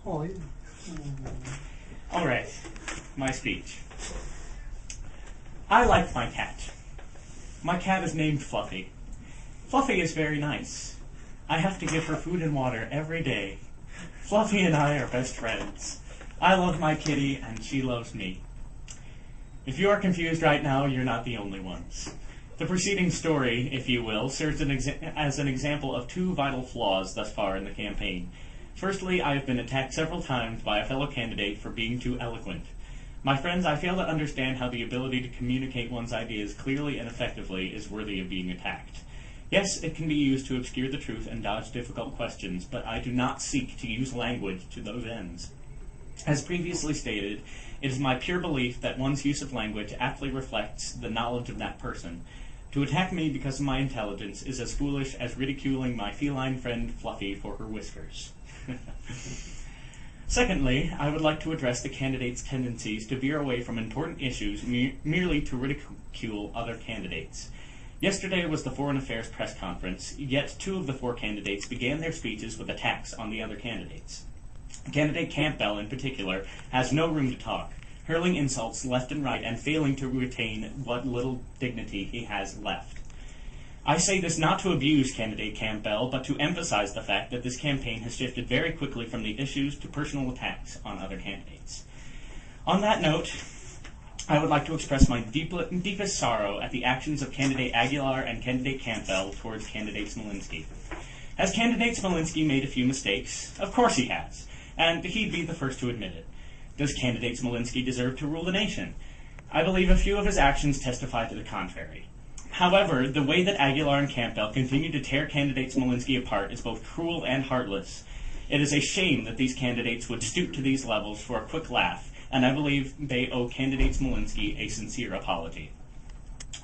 Oh, yeah. All right, my speech. I like my cat. My cat is named Fluffy. Fluffy is very nice. I have to give her food and water every day. Fluffy and I are best friends. I love my kitty, and she loves me. If you are confused right now, you're not the only ones. The preceding story, if you will, serves as an example of two vital flaws thus far in the campaign. Firstly, I have been attacked several times by a fellow candidate for being too eloquent. My friends, I fail to understand how the ability to communicate one's ideas clearly and effectively is worthy of being attacked. Yes, it can be used to obscure the truth and dodge difficult questions, but I do not seek to use language to those ends. As previously stated, it is my pure belief that one's use of language aptly reflects the knowledge of that person. To attack me because of my intelligence is as foolish as ridiculing my feline friend Fluffy for her whiskers. Secondly, I would like to address the candidate's tendencies to veer away from important issues merely to ridicule other candidates. Yesterday was the Foreign Affairs press conference, yet two of the four candidates began their speeches with attacks on the other candidates. Candidate Campbell, in particular, has no room to talk, hurling insults left and right and failing to retain what little dignity he has left. I say this not to abuse candidate Campbell, but to emphasize the fact that this campaign has shifted very quickly from the issues to personal attacks on other candidates. On that note, I would like to express my deepest sorrow at the actions of candidate Aguilar and candidate Campbell towards candidate Smolinski. Has candidate Smolinski made a few mistakes? Of course he has, and he'd be the first to admit it. Does candidate Smolinski deserve to rule the nation? I believe a few of his actions testify to the contrary. However, the way that Aguilar and Campbell continue to tear candidate Smolinski apart is both cruel and heartless. It is a shame that these candidates would stoop to these levels for a quick laugh, and I believe they owe candidate Smolinski a sincere apology.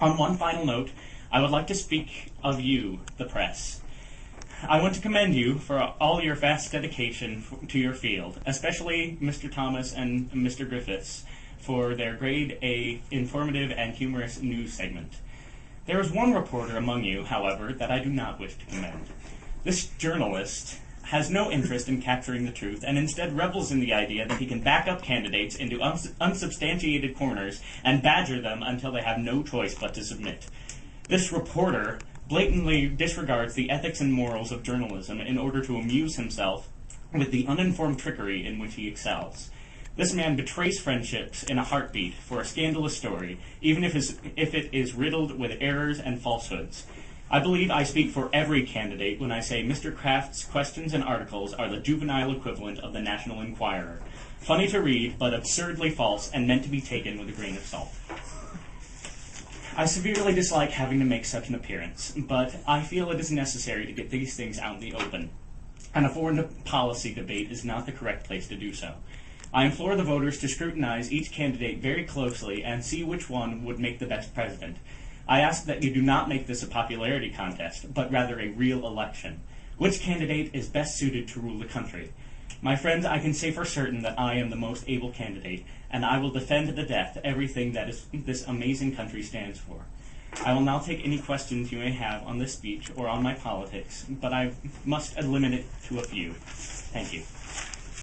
On one final note, I would like to speak of you, the press. I want to commend you for all your vast dedication to your field, especially Mr. Thomas and Mr. Griffiths for their grade A informative and humorous news segment. There is one reporter among you, however, that I do not wish to commend. This journalist has no interest in capturing the truth and instead revels in the idea that he can back up candidates into unsubstantiated corners and badger them until they have no choice but to submit. This reporter blatantly disregards the ethics and morals of journalism in order to amuse himself with the uninformed trickery in which he excels. This man betrays friendships in a heartbeat for a scandalous story, even if it is riddled with errors and falsehoods. I believe I speak for every candidate when I say Mr. Kraft's questions and articles are the juvenile equivalent of the National Enquirer. Funny to read, but absurdly false and meant to be taken with a grain of salt. I severely dislike having to make such an appearance, but I feel it is necessary to get these things out in the open, and a foreign policy debate is not the correct place to do so. I implore the voters to scrutinize each candidate very closely and see which one would make the best president. I ask that you do not make this a popularity contest, but rather a real election. Which candidate is best suited to rule the country? My friends, I can say for certain that I am the most able candidate, and I will defend to the death everything that this amazing country stands for. I will now take any questions you may have on this speech or on my politics, but I must limit it to a few. Thank you.